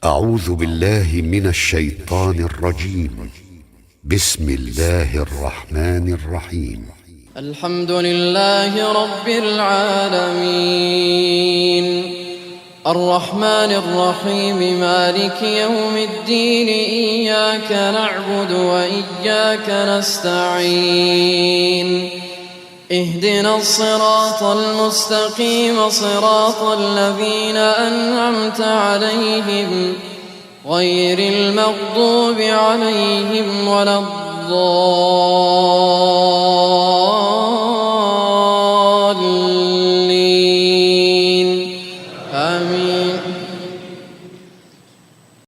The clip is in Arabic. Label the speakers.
Speaker 1: أعوذ بالله من الشيطان الرجيم. بسم الله الرحمن الرحيم.
Speaker 2: الحمد لله رب العالمين الرحمن الرحيم مالك يوم الدين إياك نعبد وإياك نستعين اهدنا الصراط المستقيم صراط الذين أنعمت عليهم غير المغضوب عليهم ولا الضالين.